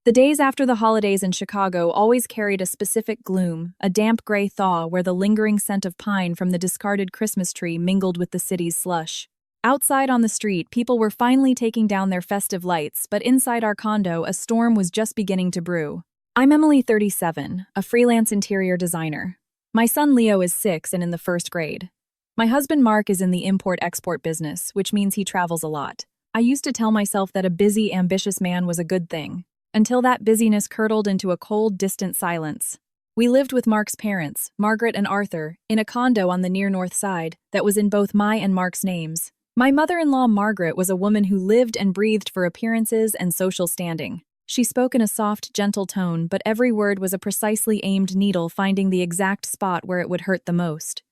The days after the holidays in Chicago always carried a specific gloom, a damp gray thaw where the lingering scent of pine from the discarded Christmas tree mingled with the city's slush. Outside on the street, people were finally taking down their festive lights, but inside our condo, a storm was just beginning to brew. I'm Emily, 37, a freelance interior designer. My son Leo is 6 and in the first grade. My husband Mark is in the import-export business, which means he travels a lot. I used to tell myself that a busy, ambitious man was a good thing, until that busyness curdled into a cold, distant silence. We lived with Mark's parents, Margaret and Arthur, in a condo on the near north side that was in both my and Mark's names. My mother-in-law Margaret was a woman who lived and breathed for appearances and social standing. She spoke in a soft, gentle tone, but every word was a precisely aimed needle finding the exact spot where it would hurt the most.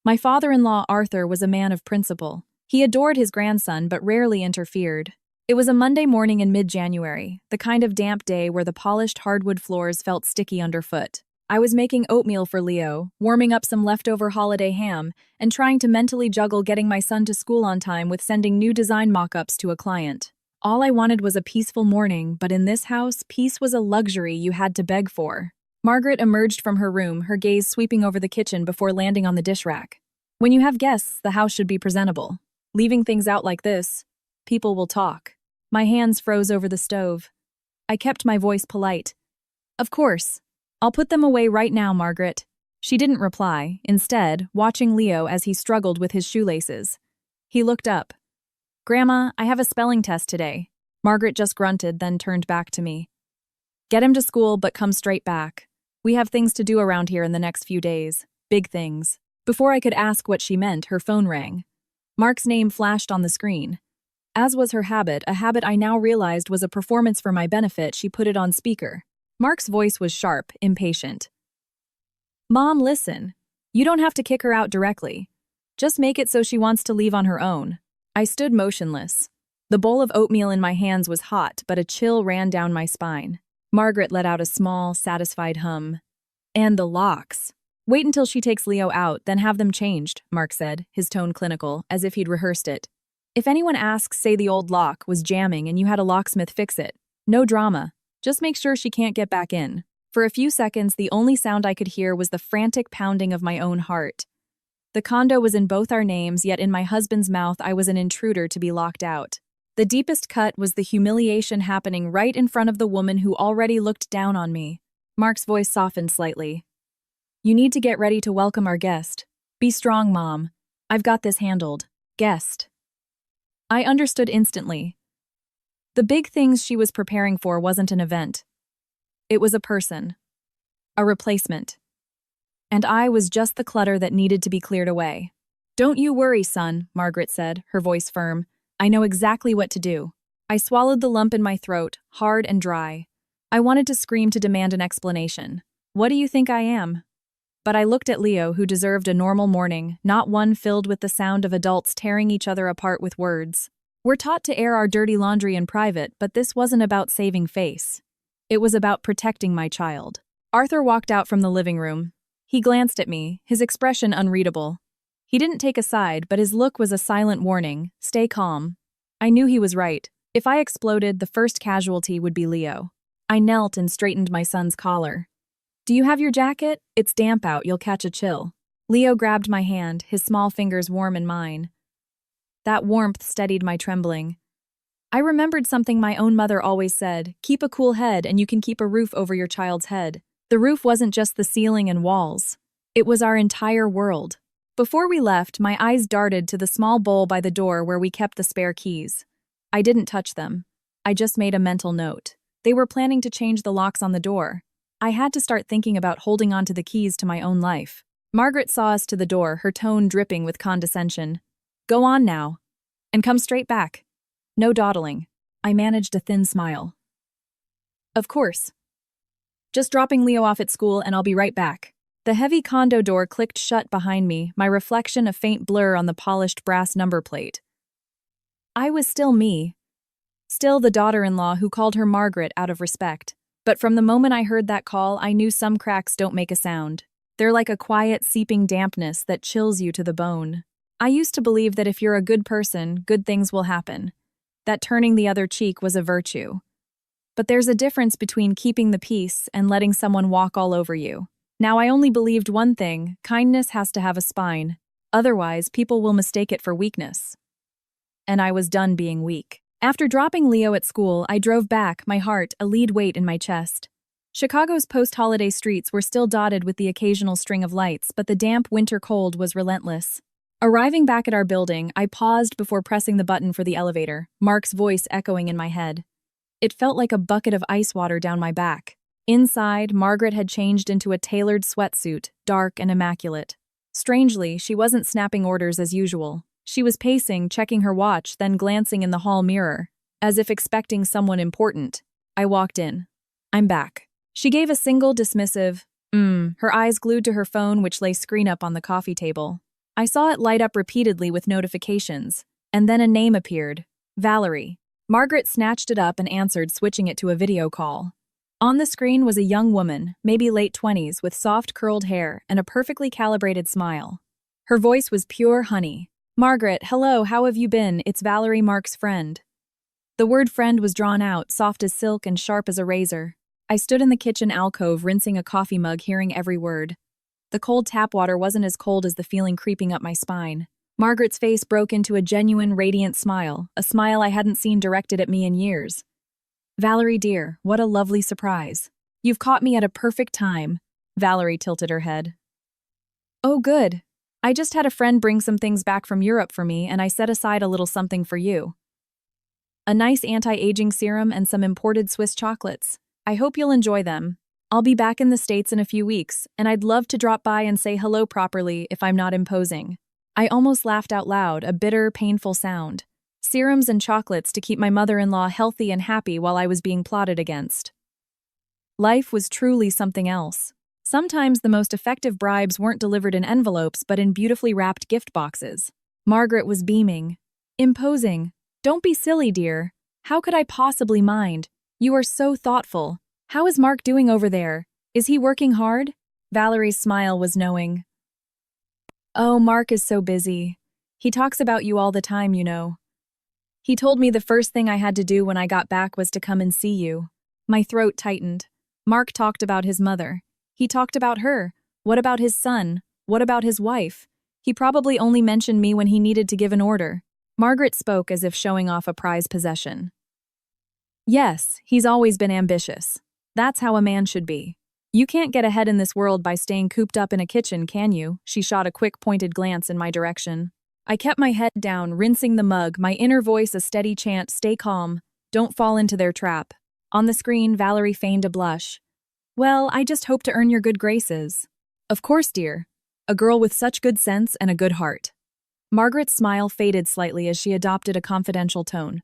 My father-in-law Arthur was a man of principle. He adored his grandson but rarely interfered. It was a Monday morning in mid-January, the kind of damp day where the polished hardwood floors felt sticky underfoot. I was making oatmeal for Leo, warming up some leftover holiday ham, and trying to mentally juggle getting my son to school on time with sending new design mock-ups to a client. All I wanted was a peaceful morning, but in this house, peace was a luxury you had to beg for. Margaret emerged from her room, her gaze sweeping over the kitchen before landing on the dish rack. When you have guests, the house should be presentable. Leaving things out like this, people will talk. My hands froze over the stove. I kept my voice polite. Of course. I'll put them away right now, Margaret. She didn't reply, instead, watching Leo as he struggled with his shoelaces. He looked up. Grandma, I have a spelling test today. Margaret just grunted, then turned back to me. Get him to school, but come straight back. We have things to do around here in the next few days. Big things. Before I could ask what she meant, her phone rang. Mark's name flashed on the screen. As was her habit, a habit I now realized was a performance for my benefit, she put it on speaker. Mark's voice was sharp, impatient. Mom, listen. You don't have to kick her out directly. Just make it so she wants to leave on her own. I stood motionless. The bowl of oatmeal in my hands was hot, but a chill ran down my spine. Margaret let out a small, satisfied hum. And the locks. Wait until she takes Leo out, then have them changed, Mark said, his tone clinical, as if he'd rehearsed it. If anyone asks, say the old lock was jamming and you had a locksmith fix it. No drama. Just make sure she can't get back in. For a few seconds, the only sound I could hear was the frantic pounding of my own heart. The condo was in both our names, yet in my husband's mouth I was an intruder to be locked out. The deepest cut was the humiliation happening right in front of the woman who already looked down on me. Mark's voice softened slightly. You need to get ready to welcome our guest. Be strong, Mom. I've got this handled. Guest. I understood instantly. The big things she was preparing for wasn't an event. It was a person. A replacement. And I was just the clutter that needed to be cleared away. Don't you worry, son, Margaret said, her voice firm. I know exactly what to do. I swallowed the lump in my throat, hard and dry. I wanted to scream to demand an explanation. What do you think I am? But I looked at Leo, who deserved a normal morning, not one filled with the sound of adults tearing each other apart with words. We're taught to air our dirty laundry in private, but this wasn't about saving face. It was about protecting my child. Arthur walked out from the living room. He glanced at me, his expression unreadable. He didn't take a side, but his look was a silent warning. Stay calm. I knew he was right. If I exploded, the first casualty would be Leo. I knelt and straightened my son's collar. Do you have your jacket? It's damp out, you'll catch a chill. Leo grabbed my hand, his small fingers warm in mine. That warmth steadied my trembling. I remembered something my own mother always said, keep a cool head and you can keep a roof over your child's head. The roof wasn't just the ceiling and walls. It was our entire world. Before we left, my eyes darted to the small bowl by the door where we kept the spare keys. I didn't touch them. I just made a mental note. They were planning to change the locks on the door. I had to start thinking about holding on to the keys to my own life. Margaret saw us to the door, her tone dripping with condescension. Go on now. And come straight back. No dawdling. I managed a thin smile. Of course. Just dropping Leo off at school and I'll be right back. The heavy condo door clicked shut behind me, my reflection a faint blur on the polished brass number plate. I was still me. Still the daughter-in-law who called her Margaret out of respect. But from the moment I heard that call, I knew some cracks don't make a sound. They're like a quiet, seeping dampness that chills you to the bone. I used to believe that if you're a good person, good things will happen. That turning the other cheek was a virtue. But there's a difference between keeping the peace and letting someone walk all over you. Now, I only believed one thing: kindness has to have a spine. Otherwise, people will mistake it for weakness. And I was done being weak. After dropping Leo at school, I drove back, my heart a lead weight in my chest. Chicago's post-holiday streets were still dotted with the occasional string of lights, but the damp winter cold was relentless. Arriving back at our building, I paused before pressing the button for the elevator, Mark's voice echoing in my head. It felt like a bucket of ice water down my back. Inside, Margaret had changed into a tailored sweatsuit, dark and immaculate. Strangely, she wasn't snapping orders as usual. She was pacing, checking her watch, then glancing in the hall mirror, as if expecting someone important. I walked in. "I'm back." She gave a single dismissive, her eyes glued to her phone, which lay screen up on the coffee table. I saw it light up repeatedly with notifications, and then a name appeared: Valerie. Margaret snatched it up and answered, switching it to a video call. On the screen was a young woman, maybe late 20s, with soft curled hair and a perfectly calibrated smile. Her voice was pure honey. "Margaret, hello, how have you been? It's Valerie, Mark's friend." The word friend was drawn out, soft as silk and sharp as a razor. I stood in the kitchen alcove, rinsing a coffee mug, hearing every word. The cold tap water wasn't as cold as the feeling creeping up my spine. Margaret's face broke into a genuine, radiant smile, a smile I hadn't seen directed at me in years. "Valerie, dear, what a lovely surprise. You've caught me at a perfect time." Valerie tilted her head. "Oh, good. I just had a friend bring some things back from Europe for me, and I set aside a little something for you. A nice anti-aging serum and some imported Swiss chocolates. I hope you'll enjoy them. I'll be back in the States in a few weeks, and I'd love to drop by and say hello properly if I'm not imposing." I almost laughed out loud, a bitter, painful sound. Serums and chocolates to keep my mother-in-law healthy and happy while I was being plotted against. Life was truly something else. Sometimes the most effective bribes weren't delivered in envelopes but in beautifully wrapped gift boxes. Margaret was beaming. "Imposing. Don't be silly, dear. How could I possibly mind? You are so thoughtful. How is Mark doing over there? Is he working hard?" Valerie's smile was knowing. "Oh, Mark is so busy. He talks about you all the time, you know. He told me the first thing I had to do when I got back was to come and see you." My throat tightened. Mark talked about his mother. He talked about her. What about his son? What about his wife? He probably only mentioned me when he needed to give an order. Margaret spoke as if showing off a prized possession. "Yes, he's always been ambitious. That's how a man should be. You can't get ahead in this world by staying cooped up in a kitchen, can you?" She shot a quick, pointed glance in my direction. I kept my head down, rinsing the mug, my inner voice a steady chant: "Stay calm. Don't fall into their trap." On the screen, Valerie feigned a blush. "Well, I just hope to earn your good graces." "Of course, dear. A girl with such good sense and a good heart." Margaret's smile faded slightly as she adopted a confidential tone.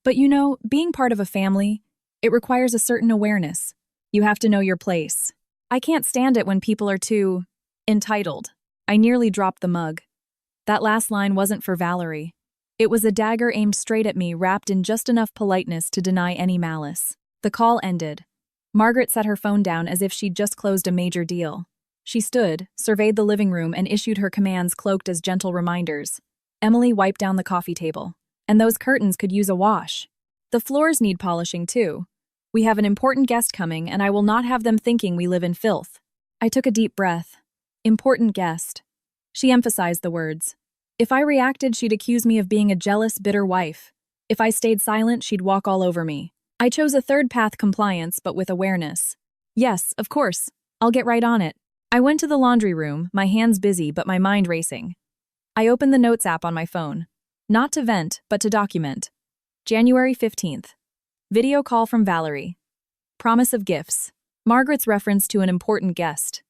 "But you know, being part of a family, it requires a certain awareness. You have to know your place. I can't stand it when people are too entitled." I nearly dropped the mug. That last line wasn't for Valerie. It was a dagger aimed straight at me, wrapped in just enough politeness to deny any malice. The call ended. Margaret set her phone down as if she'd just closed a major deal. She stood, surveyed the living room, and issued her commands cloaked as gentle reminders. Emily wiped down the coffee table. And those curtains could use a wash. The floors need polishing, too. We have an important guest coming, and I will not have them thinking we live in filth. I took a deep breath. Important guest. She emphasized the words. If I reacted, she'd accuse me of being a jealous, bitter wife. If I stayed silent, she'd walk all over me. I chose a third path: compliance, but with awareness. "Yes, of course. I'll get right on it." I went to the laundry room, my hands busy but my mind racing. I opened the Notes app on my phone. Not to vent, but to document. January 15th. Video call from Valerie. Promise of gifts. Margaret's reference to an important guest.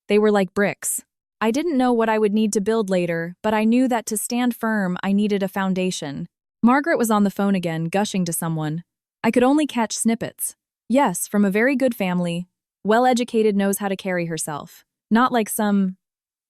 They were like bricks. I didn't know what I would need to build later, but I knew that to stand firm, I needed a foundation. Margaret was on the phone again, gushing to someone. I could only catch snippets. Yes, from a very good family. Well-educated, knows how to carry herself. Not like some...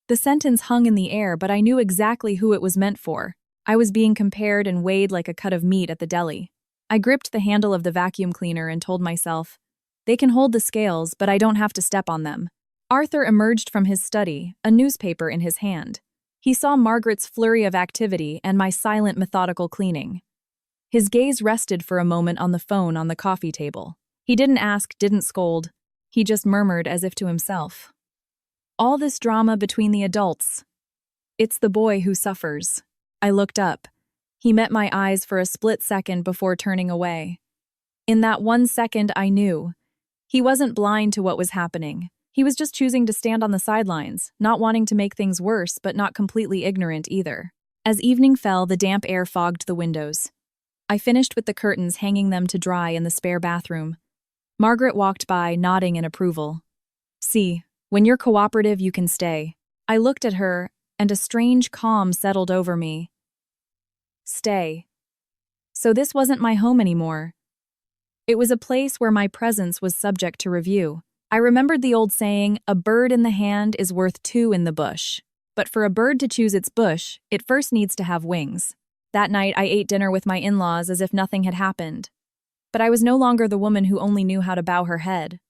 The sentence hung in the air, but I knew exactly who it was meant for. I was being compared and weighed like a cut of meat at the deli. I gripped the handle of the vacuum cleaner and told myself, they can hold the scales, but I don't have to step on them. Arthur emerged from his study, a newspaper in his hand. He saw Margaret's flurry of activity and my silent, methodical cleaning. His gaze rested for a moment on the phone on the coffee table. He didn't ask, didn't scold. He just murmured as if to himself. All this drama between the adults. It's the boy who suffers. I looked up. He met my eyes for a split second before turning away. In that 1 second, I knew. He wasn't blind to what was happening. He was just choosing to stand on the sidelines, not wanting to make things worse, but not completely ignorant either. As evening fell, the damp air fogged the windows. I finished with the curtains, hanging them to dry in the spare bathroom. Margaret walked by, nodding in approval. See, when you're cooperative, you can stay. I looked at her, and a strange calm settled over me. Stay. So this wasn't my home anymore. It was a place where my presence was subject to review. I remembered the old saying, a bird in the hand is worth two in the bush. But for a bird to choose its bush, it first needs to have wings. That night, I ate dinner with my in-laws as if nothing had happened. But I was no longer the woman who only knew how to bow her head.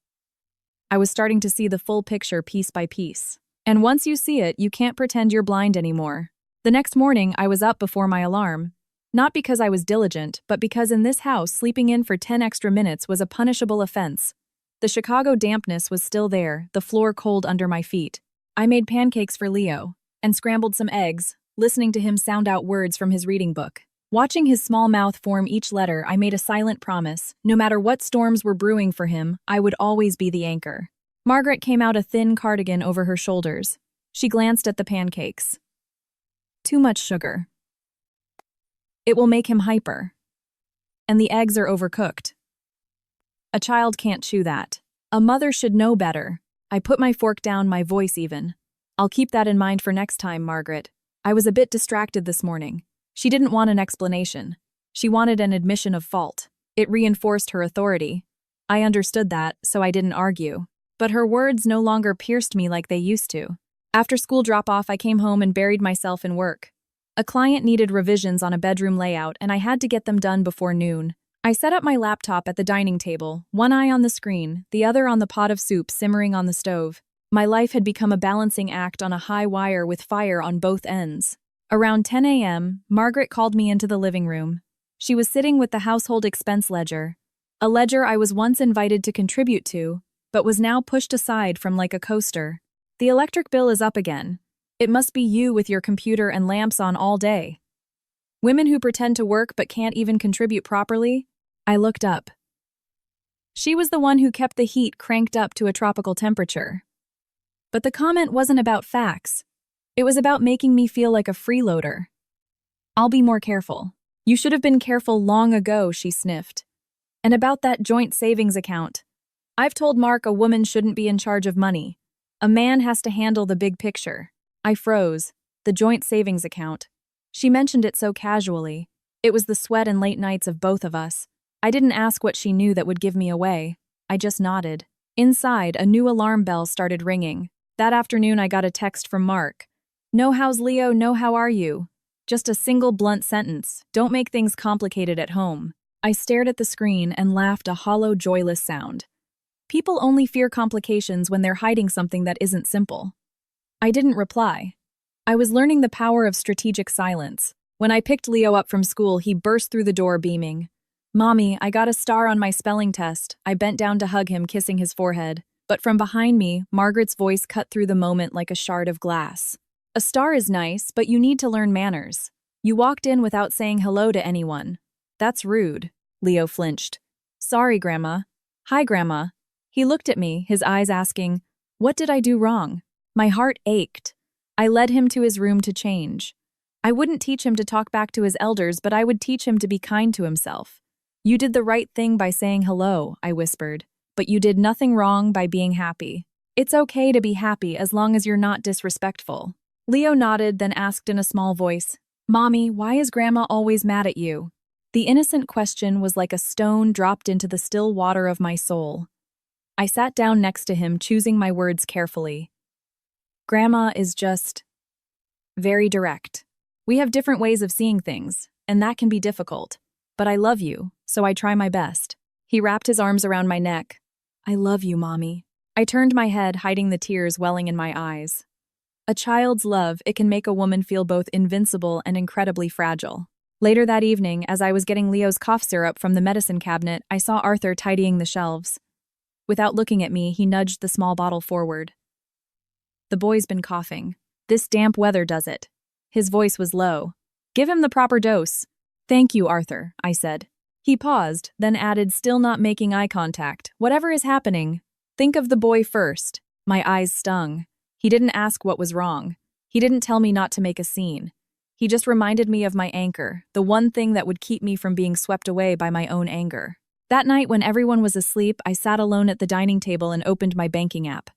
I was starting to see the full picture piece by piece. And once you see it, you can't pretend you're blind anymore. The next morning, I was up before my alarm. Not because I was diligent, but because in this house, sleeping in for 10 extra minutes was a punishable offense. The Chicago dampness was still there, the floor cold under my feet. I made pancakes for Leo, and scrambled some eggs, listening to him sound out words from his reading book. Watching his small mouth form each letter, I made a silent promise. No matter what storms were brewing for him, I would always be the anchor. Margaret came out a thin cardigan over her shoulders. She glanced at the pancakes. Too much sugar. It will make him hyper. And the eggs are overcooked. A child can't chew that. A mother should know better. I put my fork down, my voice even. I'll keep that in mind for next time, Margaret. I was a bit distracted this morning. She didn't want an explanation. She wanted an admission of fault. It reinforced her authority. I understood that, so I didn't argue. But her words no longer pierced me like they used to. After school drop-off, I came home and buried myself in work. A client needed revisions on a bedroom layout, and I had to get them done before noon. I set up my laptop at the dining table, one eye on the screen, the other on the pot of soup simmering on the stove. My life had become a balancing act on a high wire with fire on both ends. Around 10 a.m., Margaret called me into the living room. She was sitting with the household expense ledger, a ledger I was once invited to contribute to, but was now pushed aside from like a coaster. The electric bill is up again. It must be you with your computer and lamps on all day. Women who pretend to work but can't even contribute properly? I looked up. She was the one who kept the heat cranked up to a tropical temperature. But the comment wasn't about facts. It was about making me feel like a freeloader. I'll be more careful. You should have been careful long ago, she sniffed. And about that joint savings account. I've told Mark a woman shouldn't be in charge of money. A man has to handle the big picture. I froze. The joint savings account. She mentioned it so casually. It was the sweat and late nights of both of us. I didn't ask what she knew that would give me away. I just nodded. Inside, a new alarm bell started ringing. That afternoon, I got a text from Mark. No, how's Leo? No, how are you? Just a single blunt sentence. Don't make things complicated at home. I stared at the screen and laughed a hollow, joyless sound. People only fear complications when they're hiding something that isn't simple. I didn't reply. I was learning the power of strategic silence. When I picked Leo up from school, he burst through the door beaming. Mommy, I got a star on my spelling test. I bent down to hug him, kissing his forehead. But from behind me, Margaret's voice cut through the moment like a shard of glass. A star is nice, but you need to learn manners. You walked in without saying hello to anyone. That's rude. Leo flinched. Sorry, Grandma. Hi, Grandma. He looked at me, his eyes asking, what did I do wrong? My heart ached. I led him to his room to change. I wouldn't teach him to talk back to his elders, but I would teach him to be kind to himself. You did the right thing by saying hello, I whispered, but you did nothing wrong by being happy. It's okay to be happy as long as you're not disrespectful. Leo nodded, then asked in a small voice, Mommy, why is Grandma always mad at you? The innocent question was like a stone dropped into the still water of my soul. I sat down next to him, choosing my words carefully. Grandma is just very direct. We have different ways of seeing things, and that can be difficult. But I love you, so I try my best. He wrapped his arms around my neck. I love you, Mommy. I turned my head, hiding the tears welling in my eyes. A child's love, it can make a woman feel both invincible and incredibly fragile. Later that evening, as I was getting Leo's cough syrup from the medicine cabinet, I saw Arthur tidying the shelves. Without looking at me, he nudged the small bottle forward. The boy's been coughing. This damp weather does it. His voice was low. Give him the proper dose. Thank you, Arthur, I said. He paused, then added, still not making eye contact. Whatever is happening, think of the boy first. My eyes stung. He didn't ask what was wrong. He didn't tell me not to make a scene. He just reminded me of my anchor, the one thing that would keep me from being swept away by my own anger. That night, when everyone was asleep, I sat alone at the dining table and opened my banking app.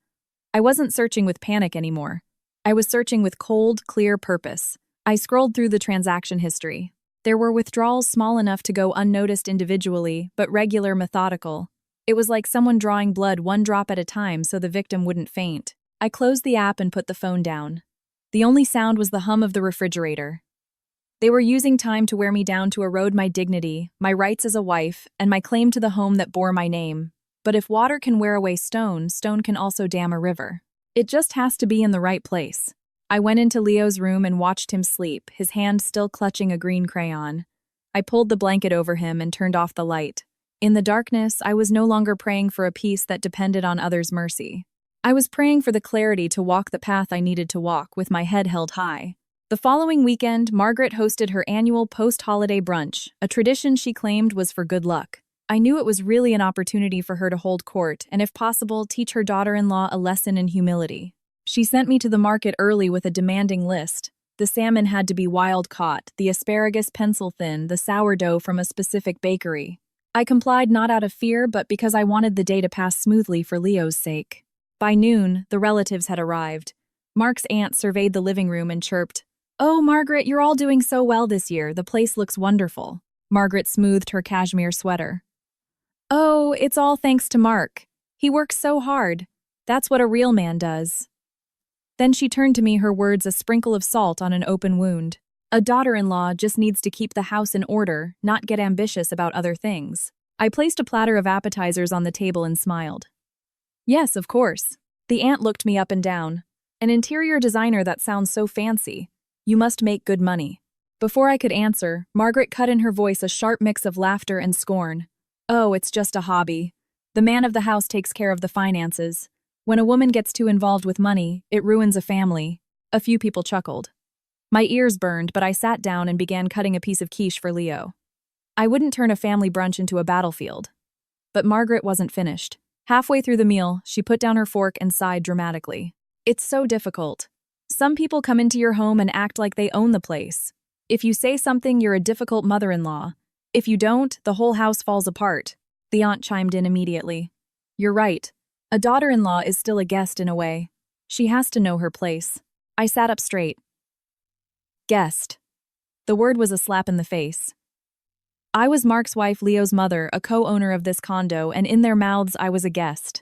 I wasn't searching with panic anymore. I was searching with cold, clear purpose. I scrolled through the transaction history. There were withdrawals small enough to go unnoticed individually, but regular, methodical. It was like someone drawing blood one drop at a time so the victim wouldn't faint. I closed the app and put the phone down. The only sound was the hum of the refrigerator. They were using time to wear me down to erode my dignity, my rights as a wife, and my claim to the home that bore my name. But if water can wear away stone, stone can also dam a river. It just has to be in the right place. I went into Leo's room and watched him sleep, his hand still clutching a green crayon. I pulled the blanket over him and turned off the light. In the darkness, I was no longer praying for a peace that depended on others' mercy. I was praying for the clarity to walk the path I needed to walk, with my head held high. The following weekend, Margaret hosted her annual post-holiday brunch, a tradition she claimed was for good luck. I knew it was really an opportunity for her to hold court and, if possible, teach her daughter-in-law a lesson in humility. She sent me to the market early with a demanding list. The salmon had to be wild-caught, the asparagus pencil-thin, the sourdough from a specific bakery. I complied not out of fear, but because I wanted the day to pass smoothly for Leo's sake. By noon, the relatives had arrived. Mark's aunt surveyed the living room and chirped, "Oh, Margaret, you're all doing so well this year. The place looks wonderful." Margaret smoothed her cashmere sweater. "Oh, it's all thanks to Mark. He works so hard. That's what a real man does." Then she turned to me, her words a sprinkle of salt on an open wound. A daughter-in-law just needs to keep the house in order, not get ambitious about other things. I placed a platter of appetizers on the table and smiled. "Yes, of course." The aunt looked me up and down. "An interior designer, that sounds so fancy. You must make good money." Before I could answer, Margaret cut in her voice a sharp mix of laughter and scorn. "Oh, it's just a hobby. The man of the house takes care of the finances. When a woman gets too involved with money, it ruins a family." A few people chuckled. My ears burned, but I sat down and began cutting a piece of quiche for Leo. I wouldn't turn a family brunch into a battlefield. But Margaret wasn't finished. Halfway through the meal, she put down her fork and sighed dramatically. "It's so difficult. Some people come into your home and act like they own the place. If you say something, you're a difficult mother-in-law. If you don't, the whole house falls apart." The aunt chimed in immediately. "You're right. A daughter-in-law is still a guest in a way. She has to know her place." I sat up straight. Guest. The word was a slap in the face. I was Mark's wife, Leo's mother, a co-owner of this condo, and in their mouths I was a guest.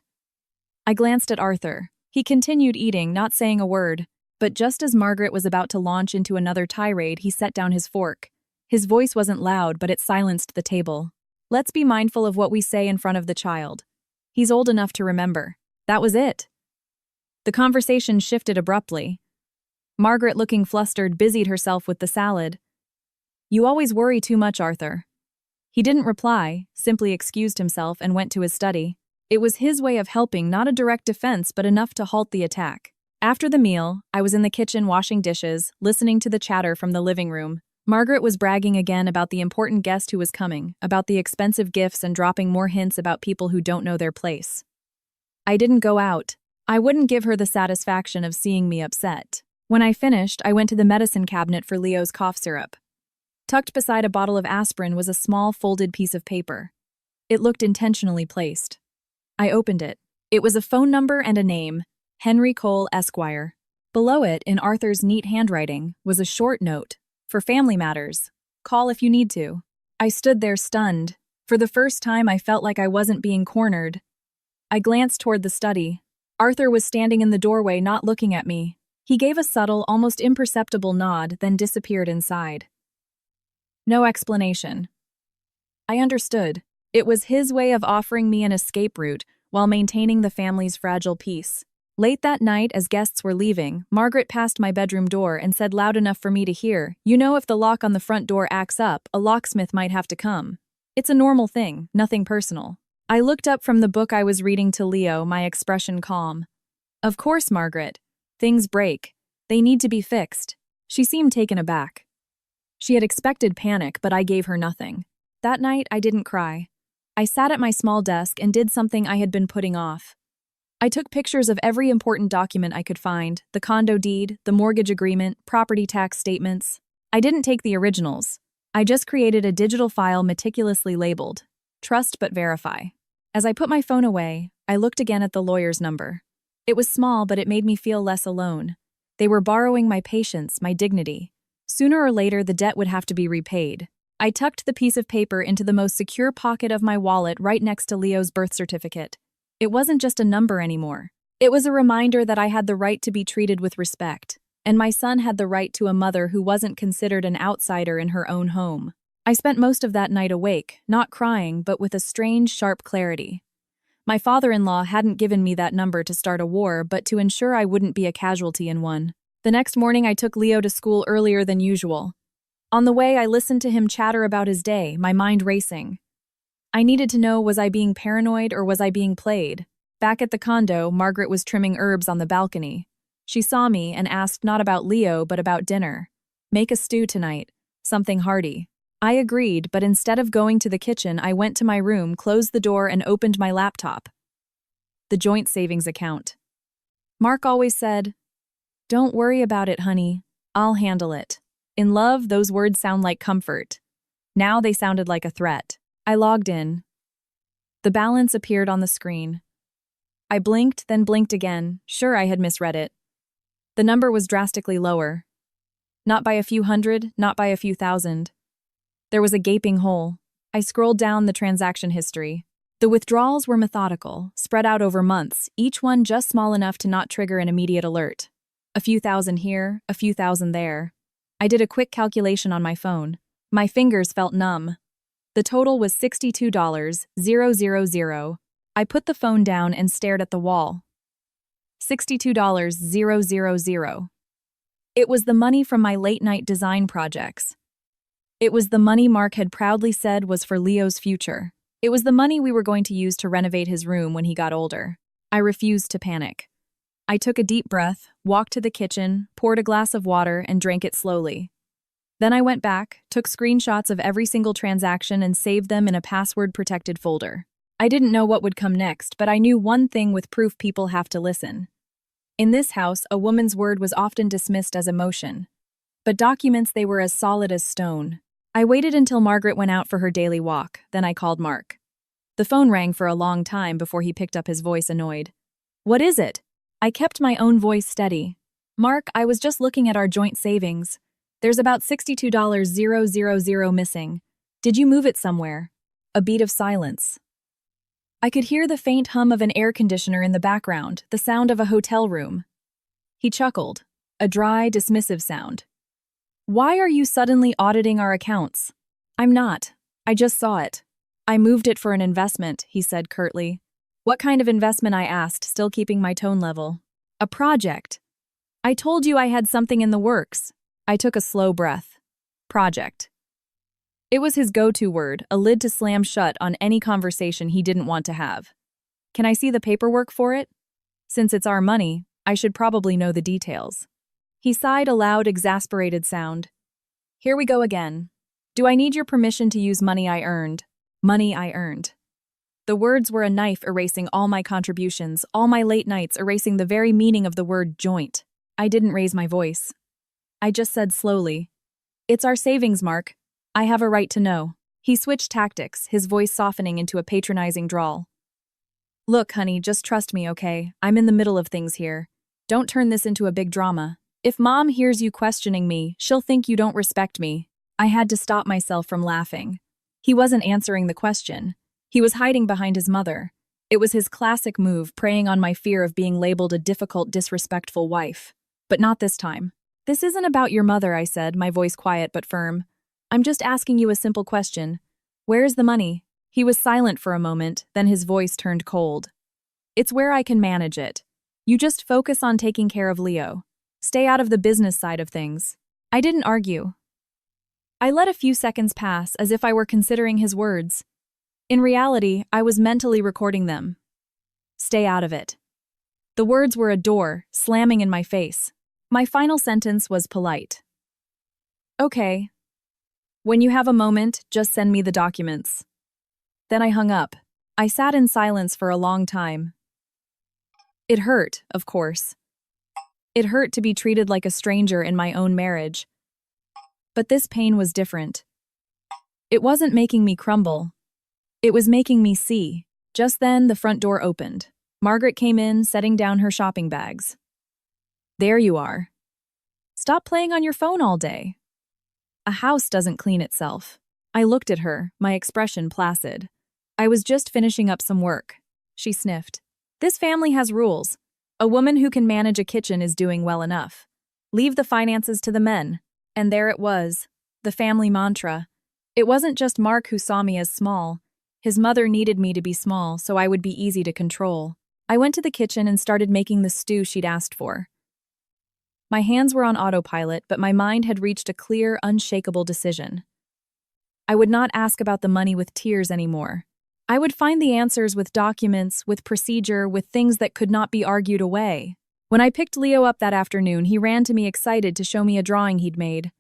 I glanced at Arthur. He continued eating, not saying a word. But just as Margaret was about to launch into another tirade, he set down his fork. His voice wasn't loud, but it silenced the table. "Let's be mindful of what we say in front of the child. He's old enough to remember." That was it. The conversation shifted abruptly. Margaret, looking flustered, busied herself with the salad. "You always worry too much, Arthur." He didn't reply, simply excused himself and went to his study. It was his way of helping, not a direct defense, but enough to halt the attack. After the meal, I was in the kitchen washing dishes, listening to the chatter from the living room. Margaret was bragging again about the important guest who was coming, about the expensive gifts, and dropping more hints about people who don't know their place. I didn't go out. I wouldn't give her the satisfaction of seeing me upset. When I finished, I went to the medicine cabinet for Leo's cough syrup. Tucked beside a bottle of aspirin was a small folded piece of paper. It looked intentionally placed. I opened it. It was a phone number and a name, Henry Cole, Esquire. Below it, in Arthur's neat handwriting, was a short note, "For family matters. Call if you need to." I stood there stunned. For the first time, I felt like I wasn't being cornered. I glanced toward the study. Arthur was standing in the doorway, not looking at me. He gave a subtle, almost imperceptible nod, then disappeared inside. No explanation. I understood. It was his way of offering me an escape route while maintaining the family's fragile peace. Late that night, as guests were leaving, Margaret passed my bedroom door and said loud enough for me to hear, "You know, if the lock on the front door acts up, a locksmith might have to come. It's a normal thing, nothing personal." I looked up from the book I was reading to Leo, my expression calm. "Of course, Margaret. Things break. They need to be fixed." She seemed taken aback. She had expected panic, but I gave her nothing. That night, I didn't cry. I sat at my small desk and did something I had been putting off. I took pictures of every important document I could find: the condo deed, the mortgage agreement, property tax statements. I didn't take the originals. I just created a digital file meticulously labeled, "Trust but verify." As I put my phone away, I looked again at the lawyer's number. It was small, but it made me feel less alone. They were borrowing my patience, my dignity. Sooner or later, the debt would have to be repaid. I tucked the piece of paper into the most secure pocket of my wallet right next to Leo's birth certificate. It wasn't just a number anymore. It was a reminder that I had the right to be treated with respect, and my son had the right to a mother who wasn't considered an outsider in her own home. I spent most of that night awake, not crying, but with a strange, sharp clarity. My father-in-law hadn't given me that number to start a war, but to ensure I wouldn't be a casualty in one. The next morning, I took Leo to school earlier than usual. On the way, I listened to him chatter about his day, my mind racing. I needed to know, was I being paranoid or was I being played? Back at the condo, Margaret was trimming herbs on the balcony. She saw me and asked not about Leo but about dinner. "Make a stew tonight, something hearty." I agreed, but instead of going to the kitchen, I went to my room, closed the door, and opened my laptop. The joint savings account. Mark always said, "Don't worry about it, honey. I'll handle it." In love, those words sound like comfort. Now they sounded like a threat. I logged in. The balance appeared on the screen. I blinked, then blinked again. Sure, I had misread it. The number was drastically lower. Not by a few hundred, not by a few thousand. There was a gaping hole. I scrolled down the transaction history. The withdrawals were methodical, spread out over months, each one just small enough to not trigger an immediate alert. A few thousand here, a few thousand there. I did a quick calculation on my phone. My fingers felt numb. The total was $62,000. I put the phone down and stared at the wall. $62,000. It was the money from my late-night design projects. It was the money Mark had proudly said was for Leo's future. It was the money we were going to use to renovate his room when he got older. I refused to panic. I took a deep breath, walked to the kitchen, poured a glass of water, and drank it slowly. Then I went back, took screenshots of every single transaction and saved them in a password-protected folder. I didn't know what would come next, but I knew one thing with proof: people have to listen. In this house, a woman's word was often dismissed as emotion. But documents, they were as solid as stone. I waited until Margaret went out for her daily walk, then I called Mark. The phone rang for a long time before he picked up, his voice annoyed. "What is it?" I kept my own voice steady. "Mark, I was just looking at our joint savings. There's about $62,000 missing. Did you move it somewhere?" A beat of silence. I could hear the faint hum of an air conditioner in the background, the sound of a hotel room. He chuckled, a dry, dismissive sound. "Why are you suddenly auditing our accounts?" "I'm not. I just saw it." "I moved it for an investment," he said curtly. "What kind of investment?" I asked, still keeping my tone level. "A project. I told you I had something in the works." I took a slow breath. Project. It was his go-to word, a lid to slam shut on any conversation he didn't want to have. "Can I see the paperwork for it? Since it's our money, I should probably know the details." He sighed a loud, exasperated sound. "Here we go again. Do I need your permission to use money I earned?" Money I earned. The words were a knife erasing all my contributions, all my late nights, erasing the very meaning of the word joint. I didn't raise my voice. I just said slowly, "It's our savings, Mark. I have a right to know." He switched tactics, his voice softening into a patronizing drawl. "Look, honey, just trust me, okay? I'm in the middle of things here. Don't turn this into a big drama. If Mom hears you questioning me, she'll think you don't respect me." I had to stop myself from laughing. He wasn't answering the question. He was hiding behind his mother. It was his classic move, preying on my fear of being labeled a difficult, disrespectful wife. But not this time. "This isn't about your mother," I said, my voice quiet but firm. "I'm just asking you a simple question. Where's the money?" He was silent for a moment, then his voice turned cold. "It's where I can manage it. You just focus on taking care of Leo. Stay out of the business side of things. I didn't argue. I let a few seconds pass as if I were considering his words. In reality, I was mentally recording them. Stay out of it. The words were a door, slamming in my face. My final sentence was polite. Okay. When you have a moment, just send me the documents. Then I hung up. I sat in silence for a long time. It hurt, of course. It hurt to be treated like a stranger in my own marriage. But this pain was different. It wasn't making me crumble. It was making me see. Just then, the front door opened. Margaret came in, setting down her shopping bags. There you are. Stop playing on your phone all day. A house doesn't clean itself. I looked at her, my expression placid. I was just finishing up some work. She sniffed. This family has rules. A woman who can manage a kitchen is doing well enough. Leave the finances to the men. And there it was, the family mantra. It wasn't just Mark who saw me as small. His mother needed me to be small so I would be easy to control. I went to the kitchen and started making the stew she'd asked for. My hands were on autopilot, but my mind had reached a clear, unshakable decision. I would not ask about the money with tears anymore. I would find the answers with documents, with procedure, with things that could not be argued away. When I picked Leo up that afternoon, he ran to me excited to show me a drawing he'd made.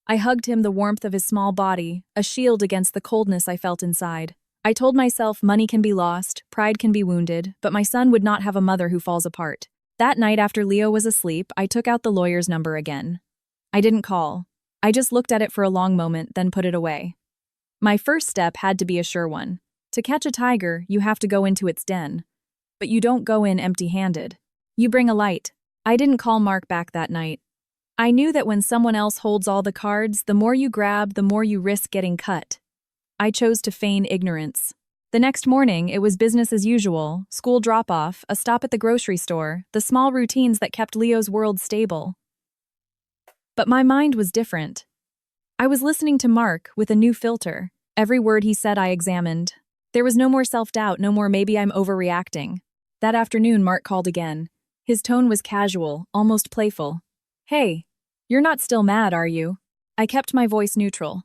I hugged him, the warmth of his small body, a shield against the coldness I felt inside. I told myself money can be lost, pride can be wounded, but my son would not have a mother who falls apart. That night after Leo was asleep, I took out the lawyer's number again. I didn't call. I just looked at it for a long moment, then put it away. My first step had to be a sure one. To catch a tiger, you have to go into its den. But you don't go in empty-handed. You bring a light. I didn't call Mark back that night. I knew that when someone else holds all the cards, the more you grab, the more you risk getting cut. I chose to feign ignorance. The next morning, it was business as usual, school drop-off, a stop at the grocery store, the small routines that kept Leo's world stable. But my mind was different. I was listening to Mark with a new filter. Every word he said I examined. There was no more self-doubt, no more maybe I'm overreacting. That afternoon, Mark called again. His tone was casual, almost playful. Hey, you're not still mad, are you? I kept my voice neutral.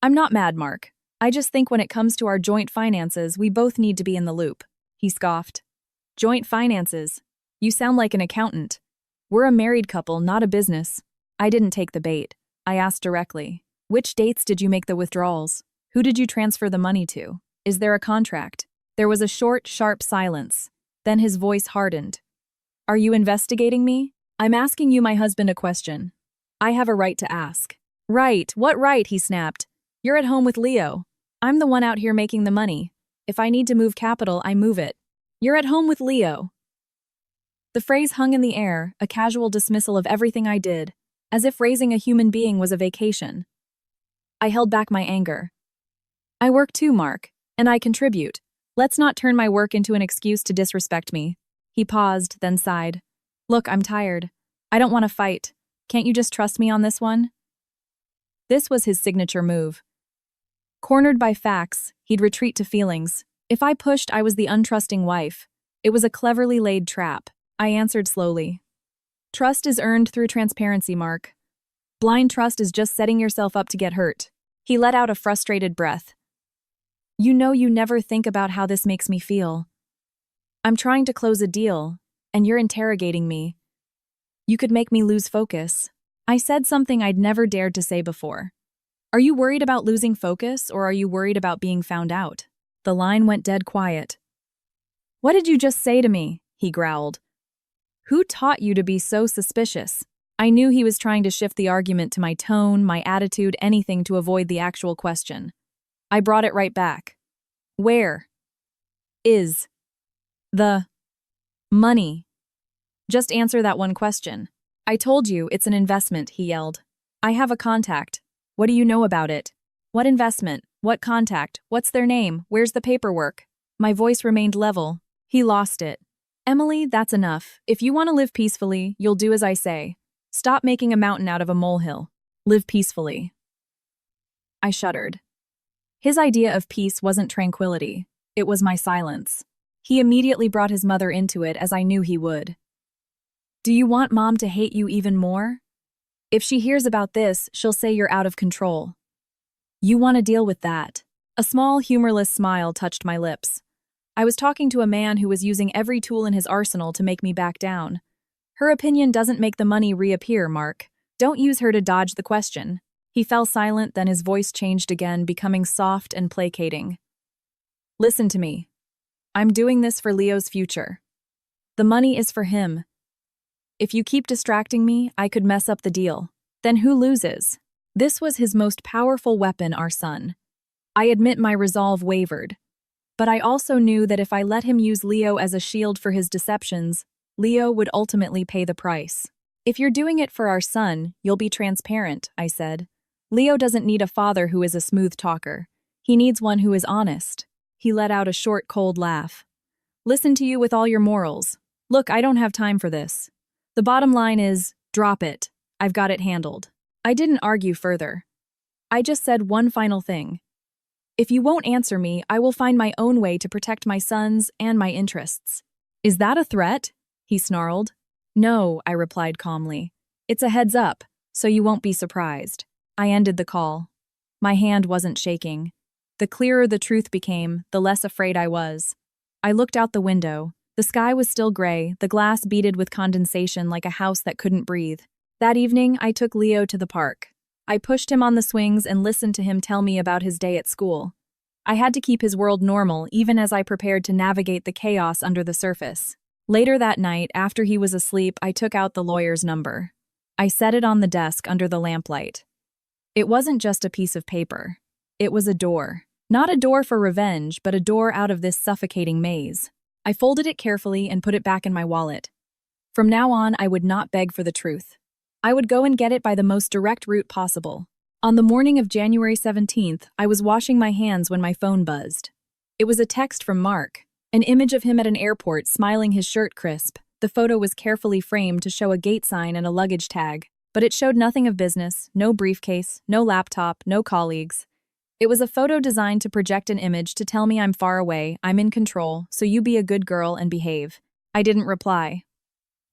I'm not mad, Mark. I just think when it comes to our joint finances, we both need to be in the loop. He scoffed. Joint finances? You sound like an accountant. We're a married couple, not a business. I didn't take the bait. I asked directly. Which dates did you make the withdrawals? Who did you transfer the money to? Is there a contract? There was a short, sharp silence. Then his voice hardened. Are you investigating me? I'm asking you, my husband, a question. I have a right to ask. Right, what right? He snapped. You're at home with Leo. I'm the one out here making the money. If I need to move capital, I move it. You're at home with Leo. The phrase hung in the air, a casual dismissal of everything I did, as if raising a human being was a vacation. I held back my anger. I work too, Mark, and I contribute. Let's not turn my work into an excuse to disrespect me. He paused, then sighed. Look, I'm tired. I don't want to fight. Can't you just trust me on this one? This was his signature move. Cornered by facts, he'd retreat to feelings. If I pushed, I was the untrusting wife. It was a cleverly laid trap. I answered slowly. Trust is earned through transparency, Mark. Blind trust is just setting yourself up to get hurt. He let out a frustrated breath. You know you never think about how this makes me feel. I'm trying to close a deal, and you're interrogating me. You could make me lose focus. I said something I'd never dared to say before. Are you worried about losing focus, or are you worried about being found out? The line went dead quiet. What did you just say to me? He growled. Who taught you to be so suspicious? I knew he was trying to shift the argument to my tone, my attitude, anything to avoid the actual question. I brought it right back. Where is the money? Just answer that one question. I told you it's an investment, he yelled. I have a contact. What do you know about it? What investment? What contact? What's their name? Where's the paperwork? My voice remained level. He lost it. Emily, that's enough. If you want to live peacefully, you'll do as I say. Stop making a mountain out of a molehill. Live peacefully. I shuddered. His idea of peace wasn't tranquility. It was my silence. He immediately brought his mother into it, as I knew he would. Do you want Mom to hate you even more? If she hears about this, she'll say you're out of control. You want to deal with that. A small, humorless smile touched my lips. I was talking to a man who was using every tool in his arsenal to make me back down. Her opinion doesn't make the money reappear, Mark. Don't use her to dodge the question. He fell silent, then his voice changed again, becoming soft and placating. Listen to me. I'm doing this for Leo's future. The money is for him. If you keep distracting me, I could mess up the deal. Then who loses? This was his most powerful weapon, our son. I admit my resolve wavered. But I also knew that if I let him use Leo as a shield for his deceptions, Leo would ultimately pay the price. If you're doing it for our son, you'll be transparent, I said. Leo doesn't need a father who is a smooth talker. He needs one who is honest. He let out a short, cold laugh. Listen to you with all your morals. Look, I don't have time for this. The bottom line is, drop it. I've got it handled. I didn't argue further. I just said one final thing. If you won't answer me, I will find my own way to protect my sons and my interests. Is that a threat? He snarled. No, I replied calmly. It's a heads up, so you won't be surprised. I ended the call. My hand wasn't shaking. The clearer the truth became, the less afraid I was. I looked out the window. The sky was still gray, the glass beaded with condensation like a house that couldn't breathe. That evening, I took Leo to the park. I pushed him on the swings and listened to him tell me about his day at school. I had to keep his world normal even as I prepared to navigate the chaos under the surface. Later that night, after he was asleep, I took out the lawyer's number. I set it on the desk under the lamplight. It wasn't just a piece of paper. It was a door. Not a door for revenge, but a door out of this suffocating maze. I folded it carefully and put it back in my wallet. From now on, I would not beg for the truth. I would go and get it by the most direct route possible. On the morning of January 17th, I was washing my hands when my phone buzzed. It was a text from Mark, an image of him at an airport smiling, his shirt crisp. The photo was carefully framed to show a gate sign and a luggage tag, but it showed nothing of business, no briefcase, no laptop, no colleagues. It was a photo designed to project an image to tell me I'm far away, I'm in control, so you be a good girl and behave. I didn't reply.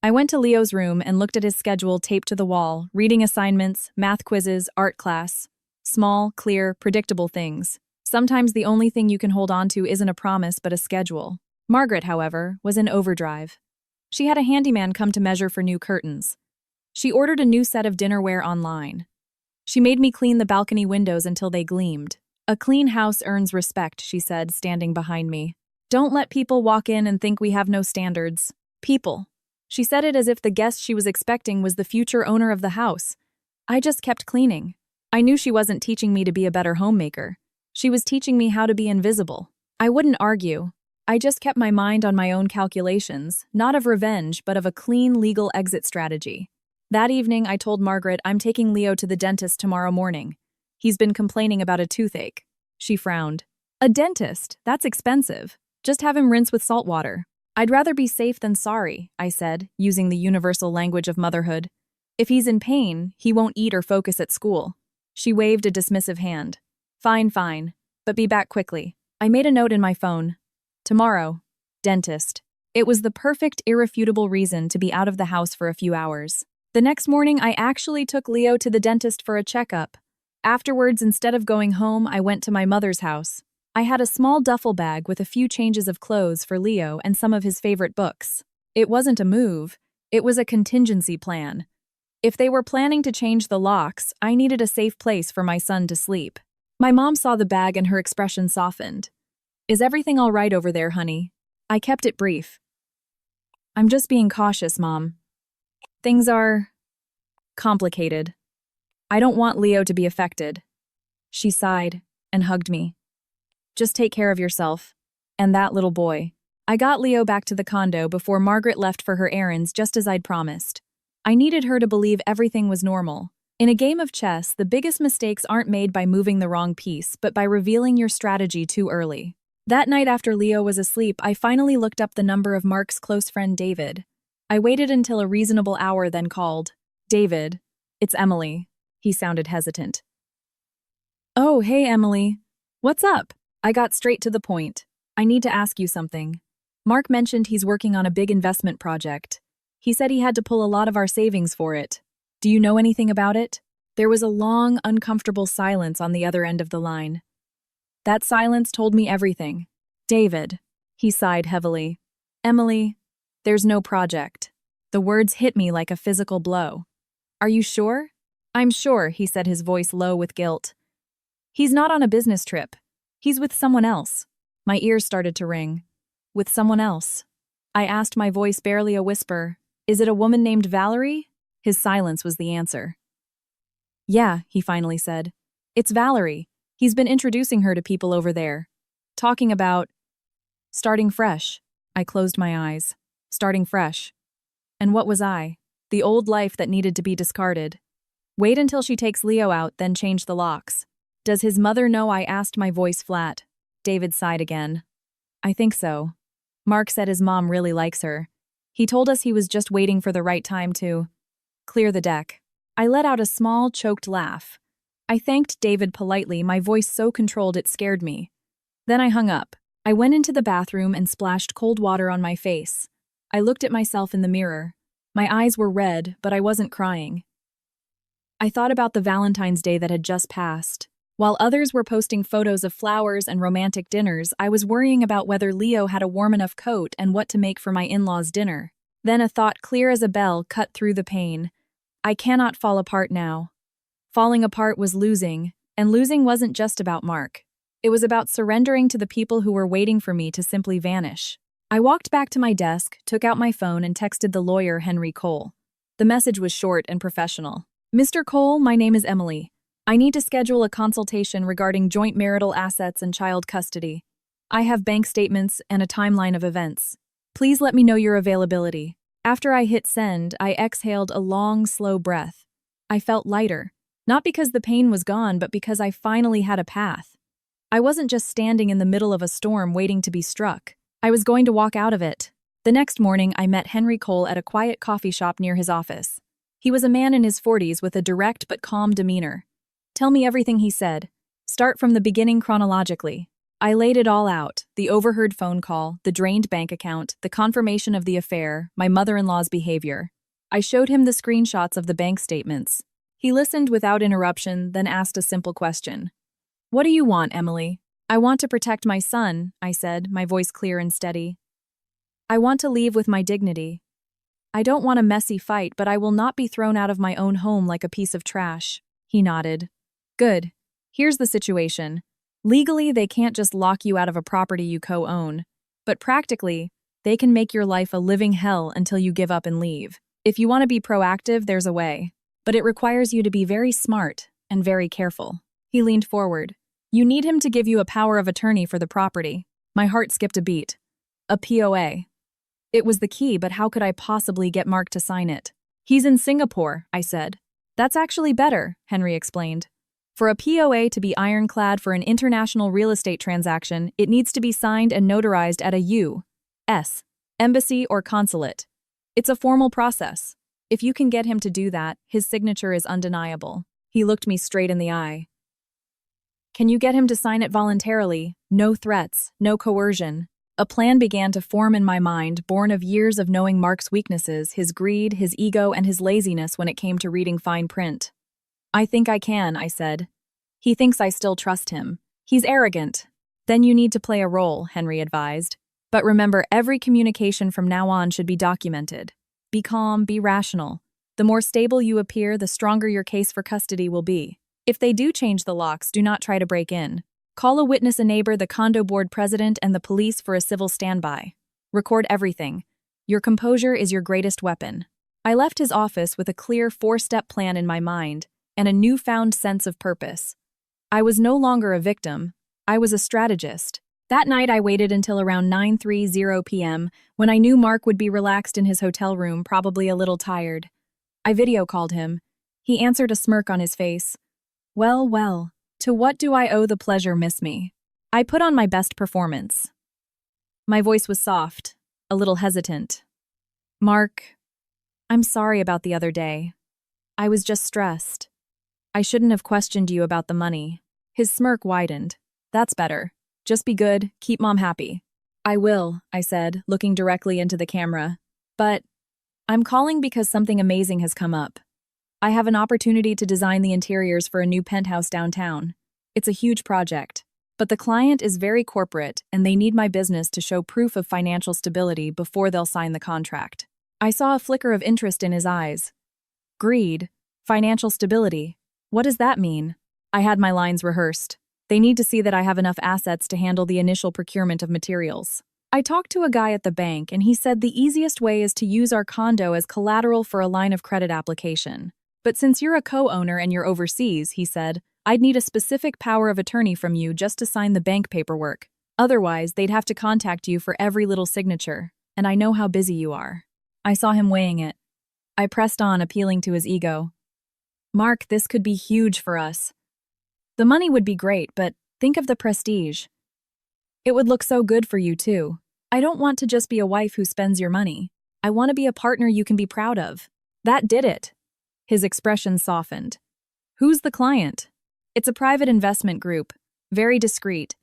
I went to Leo's room and looked at his schedule taped to the wall, reading assignments, math quizzes, art class. Small, clear, predictable things. Sometimes the only thing you can hold on to isn't a promise but a schedule. Margaret, however, was in overdrive. She had a handyman come to measure for new curtains. She ordered a new set of dinnerware online. She made me clean the balcony windows until they gleamed. A clean house earns respect, she said, standing behind me. Don't let people walk in and think we have no standards. People. She said it as if the guest she was expecting was the future owner of the house. I just kept cleaning. I knew she wasn't teaching me to be a better homemaker. She was teaching me how to be invisible. I wouldn't argue. I just kept my mind on my own calculations, not of revenge, but of a clean legal exit strategy. That evening, I told Margaret I'm taking Leo to the dentist tomorrow morning. He's been complaining about a toothache. She frowned. A dentist? That's expensive. Just have him rinse with salt water. I'd rather be safe than sorry, I said, using the universal language of motherhood. If he's in pain, he won't eat or focus at school. She waved a dismissive hand. Fine, but be back quickly. I made a note in my phone. Tomorrow. Dentist. It was the perfect, irrefutable reason to be out of the house for a few hours. The next morning, I actually took Leo to the dentist for a checkup. Afterwards, instead of going home, I went to my mother's house. I had a small duffel bag with a few changes of clothes for Leo and some of his favorite books. It wasn't a move. It was a contingency plan. If they were planning to change the locks, I needed a safe place for my son to sleep. My mom saw the bag and her expression softened. Is everything all right over there, honey? I kept it brief. I'm just being cautious, Mom. Things are complicated. I don't want Leo to be affected. She sighed and hugged me. Just take care of yourself. And that little boy. I got Leo back to the condo before Margaret left for her errands just as I'd promised. I needed her to believe everything was normal. In a game of chess, the biggest mistakes aren't made by moving the wrong piece, but by revealing your strategy too early. That night after Leo was asleep, I finally looked up the number of Mark's close friend David. I waited until a reasonable hour, then called. David, it's Emily. He sounded hesitant. Oh, hey, Emily. What's up? I got straight to the point. I need to ask you something. Mark mentioned he's working on a big investment project. He said he had to pull a lot of our savings for it. Do you know anything about it? There was a long, uncomfortable silence on the other end of the line. That silence told me everything. David, he sighed heavily. Emily, there's no project. The words hit me like a physical blow. Are you sure? I'm sure, he said, his voice low with guilt. He's not on a business trip. He's with someone else. My ears started to ring. With someone else. I asked, my voice barely a whisper. Is it a woman named Valerie? His silence was the answer. Yeah, he finally said. It's Valerie. He's been introducing her to people over there. Talking about starting fresh. I closed my eyes. Starting fresh. And what was I? The old life that needed to be discarded. Wait until she takes Leo out, then change the locks. Does his mother know? I asked, my voice flat. David sighed again. I think so. Mark said his mom really likes her. He told us he was just waiting for the right time to clear the deck. I let out a small, choked laugh. I thanked David politely, my voice so controlled it scared me. Then I hung up. I went into the bathroom and splashed cold water on my face. I looked at myself in the mirror. My eyes were red, but I wasn't crying. I thought about the Valentine's Day that had just passed. While others were posting photos of flowers and romantic dinners, I was worrying about whether Leo had a warm enough coat and what to make for my in-laws' dinner. Then a thought clear as a bell cut through the pain. I cannot fall apart now. Falling apart was losing, and losing wasn't just about Mark. It was about surrendering to the people who were waiting for me to simply vanish. I walked back to my desk, took out my phone, and texted the lawyer, Henry Cole. The message was short and professional. Mr. Cole, my name is Emily. I need to schedule a consultation regarding joint marital assets and child custody. I have bank statements and a timeline of events. Please let me know your availability. After I hit send, I exhaled a long, slow breath. I felt lighter, not because the pain was gone, but because I finally had a path. I wasn't just standing in the middle of a storm waiting to be struck. I was going to walk out of it. The next morning, I met Henry Cole at a quiet coffee shop near his office. He was a man in his 40s with a direct but calm demeanor. Tell me everything, he said. Start from the beginning chronologically. I laid it all out, the overheard phone call, the drained bank account, the confirmation of the affair, my mother-in-law's behavior. I showed him the screenshots of the bank statements. He listened without interruption, then asked a simple question. What do you want, Emily? I want to protect my son, I said, my voice clear and steady. I want to leave with my dignity. I don't want a messy fight, but I will not be thrown out of my own home like a piece of trash. He nodded. Good. Here's the situation. Legally, they can't just lock you out of a property you co-own. But practically, they can make your life a living hell until you give up and leave. If you want to be proactive, there's a way. But it requires you to be very smart and very careful. He leaned forward. You need him to give you a power of attorney for the property. My heart skipped a beat. A POA. It was the key, but how could I possibly get Mark to sign it? He's in Singapore, I said. That's actually better, Henry explained. For a POA to be ironclad for an international real estate transaction, it needs to be signed and notarized at a U.S. embassy or consulate. It's a formal process. If you can get him to do that, his signature is undeniable. He looked me straight in the eye. Can you get him to sign it voluntarily? No threats, no coercion. A plan began to form in my mind, born of years of knowing Mark's weaknesses, his greed, his ego, and his laziness when it came to reading fine print. I think I can, I said. He thinks I still trust him. He's arrogant. Then you need to play a role, Henry advised. But remember, every communication from now on should be documented. Be calm, be rational. The more stable you appear, the stronger your case for custody will be. If they do change the locks, do not try to break in. Call a witness, a neighbor, the condo board president, and the police for a civil standby. Record everything. Your composure is your greatest weapon. I left his office with a clear 4-step plan in my mind and a newfound sense of purpose. I was no longer a victim. I was a strategist. That night, I waited until around 9:30 p.m. when I knew Mark would be relaxed in his hotel room, probably a little tired. I video called him. He answered, a smirk on his face. Well, well. To what do I owe the pleasure, miss me? I put on my best performance. My voice was soft, a little hesitant. Mark, I'm sorry about the other day. I was just stressed. I shouldn't have questioned you about the money. His smirk widened. That's better. Just be good, keep Mom happy. I will, I said, looking directly into the camera. But I'm calling because something amazing has come up. I have an opportunity to design the interiors for a new penthouse downtown. It's a huge project, but the client is very corporate and they need my business to show proof of financial stability before they'll sign the contract. I saw a flicker of interest in his eyes. Greed, financial stability. What does that mean? I had my lines rehearsed. They need to see that I have enough assets to handle the initial procurement of materials. I talked to a guy at the bank and he said the easiest way is to use our condo as collateral for a line of credit application. But since you're a co-owner and you're overseas, he said, I'd need a specific power of attorney from you just to sign the bank paperwork. Otherwise, they'd have to contact you for every little signature, and I know how busy you are. I saw him weighing it. I pressed on, appealing to his ego. Mark, this could be huge for us. The money would be great, but think of the prestige. It would look so good for you, too. I don't want to just be a wife who spends your money. I want to be a partner you can be proud of. That did it. His expression softened. Who's the client? It's a private investment group, very discreet,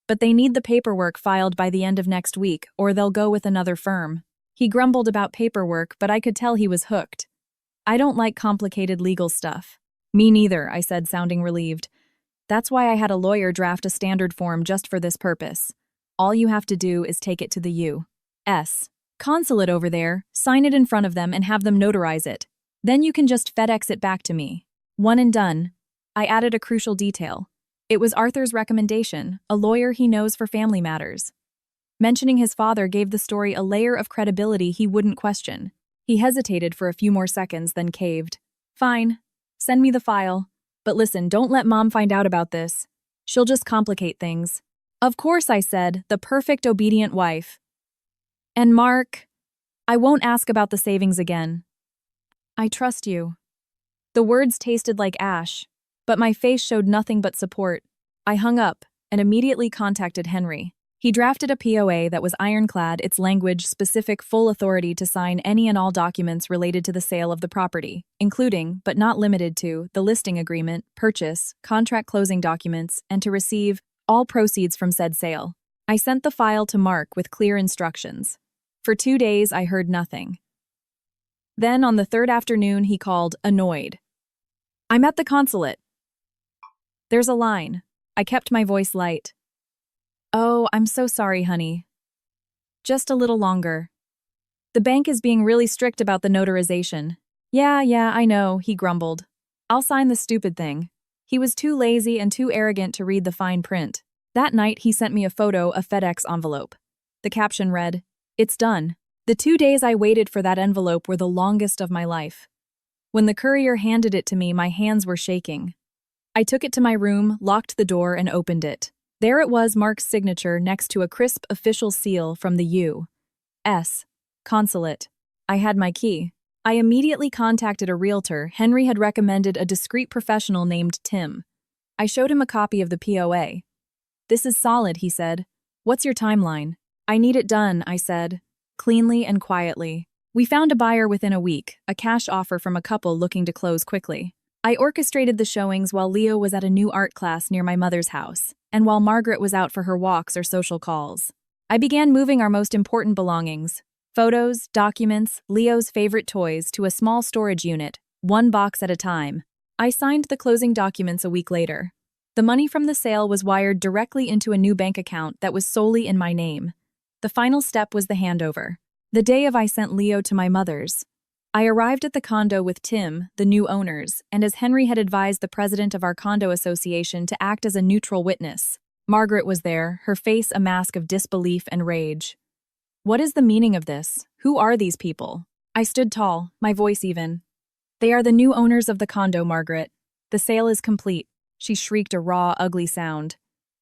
but they need the paperwork filed by the end of next week or they'll go with another firm. He grumbled about paperwork, but I could tell he was hooked. I don't like complicated legal stuff. Me neither, I said, sounding relieved. That's why I had a lawyer draft a standard form just for this purpose. All you have to do is take it to the U.S. consulate over there, sign it in front of them, and have them notarize it. Then you can just FedEx it back to me. One and done. I added a crucial detail. It was Arthur's recommendation, a lawyer he knows for family matters. Mentioning his father gave the story a layer of credibility he wouldn't question. He hesitated for a few more seconds, then caved. Fine. Send me the file. But listen, don't let Mom find out about this. She'll just complicate things. Of course, I said, the perfect obedient wife. And Mark, I won't ask about the savings again. I trust you. The words tasted like ash, but my face showed nothing but support. I hung up and immediately contacted Henry. He drafted a POA that was ironclad, its language-specific full authority to sign any and all documents related to the sale of the property, including, but not limited to, the listing agreement, purchase, contract closing documents, and to receive all proceeds from said sale. I sent the file to Mark with clear instructions. For 2 days, I heard nothing. Then, on the third afternoon, he called, annoyed. I'm at the consulate. There's a line. I kept my voice light. Oh, I'm so sorry, honey. Just a little longer. The bank is being really strict about the notarization. Yeah, I know, he grumbled. I'll sign the stupid thing. He was too lazy and too arrogant to read the fine print. That night, he sent me a photo of FedEx envelope. The caption read, It's done. The 2 days I waited for that envelope were the longest of my life. When the courier handed it to me, my hands were shaking. I took it to my room, locked the door, and opened it. There it was, Mark's signature next to a crisp official seal from the U.S. consulate. I had my key. I immediately contacted a realtor. Henry had recommended a discreet professional named Tim. I showed him a copy of the POA. This is solid, he said. What's your timeline? I need it done, I said, cleanly and quietly. We found a buyer within a week, a cash offer from a couple looking to close quickly. I orchestrated the showings while Leo was at a new art class near my mother's house, and while Margaret was out for her walks or social calls. I began moving our most important belongings, photos, documents, Leo's favorite toys, to a small storage unit, one box at a time. I signed the closing documents a week later. The money from the sale was wired directly into a new bank account that was solely in my name. The final step was the handover. The day of, I sent Leo to my mother's. I arrived at the condo with Tim, the new owners, and as Henry had advised the president of our condo association to act as a neutral witness. Margaret was there, her face a mask of disbelief and rage. What is the meaning of this? Who are these people? I stood tall, my voice even. They are the new owners of the condo, Margaret. The sale is complete. She shrieked a raw, ugly sound.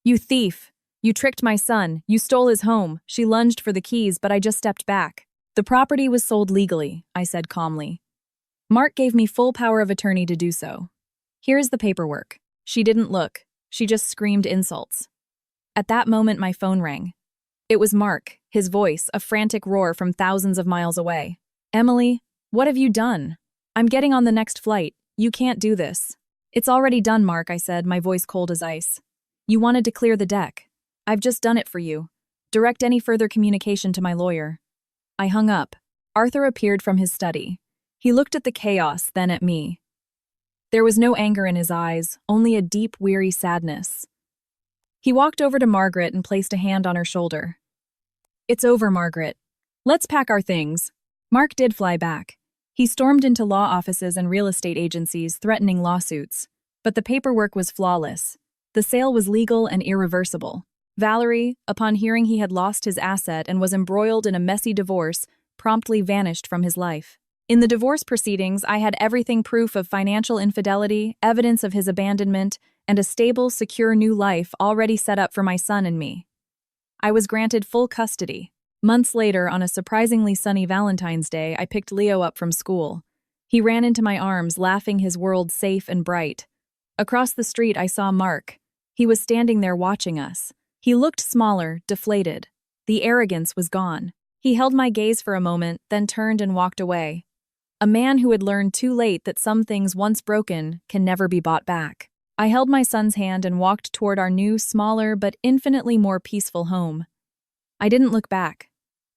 You thief! You tricked my son. You stole his home. She lunged for the keys, but I just stepped back. The property was sold legally, I said calmly. Mark gave me full power of attorney to do so. Here's the paperwork. She didn't look. She just screamed insults. At that moment, my phone rang. It was Mark, his voice, a frantic roar from thousands of miles away. Emily, what have you done? I'm getting on the next flight. You can't do this. It's already done, Mark, I said, my voice cold as ice. You wanted to clear the deck. I've just done it for you. Direct any further communication to my lawyer. I hung up. Arthur appeared from his study. He looked at the chaos, then at me. There was no anger in his eyes, only a deep, weary sadness. He walked over to Margaret and placed a hand on her shoulder. "It's over, Margaret. Let's pack our things." Mark did fly back. He stormed into law offices and real estate agencies, threatening lawsuits. But the paperwork was flawless. The sale was legal and irreversible. Valerie, upon hearing he had lost his asset and was embroiled in a messy divorce, promptly vanished from his life. In the divorce proceedings, I had everything: proof of financial infidelity, evidence of his abandonment, and a stable, secure new life already set up for my son and me. I was granted full custody. Months later, on a surprisingly sunny Valentine's Day, I picked Leo up from school. He ran into my arms, laughing, his world safe and bright. Across the street, I saw Mark. He was standing there watching us. He looked smaller, deflated. The arrogance was gone. He held my gaze for a moment, then turned and walked away. A man who had learned too late that some things once broken can never be bought back. I held my son's hand and walked toward our new, smaller, but infinitely more peaceful home. I didn't look back.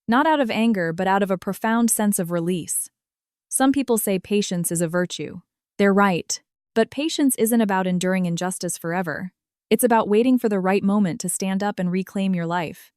Not out of anger, but out of a profound sense of release. Some people say patience is a virtue. They're right. But patience isn't about enduring injustice forever. It's about waiting for the right moment to stand up and reclaim your life.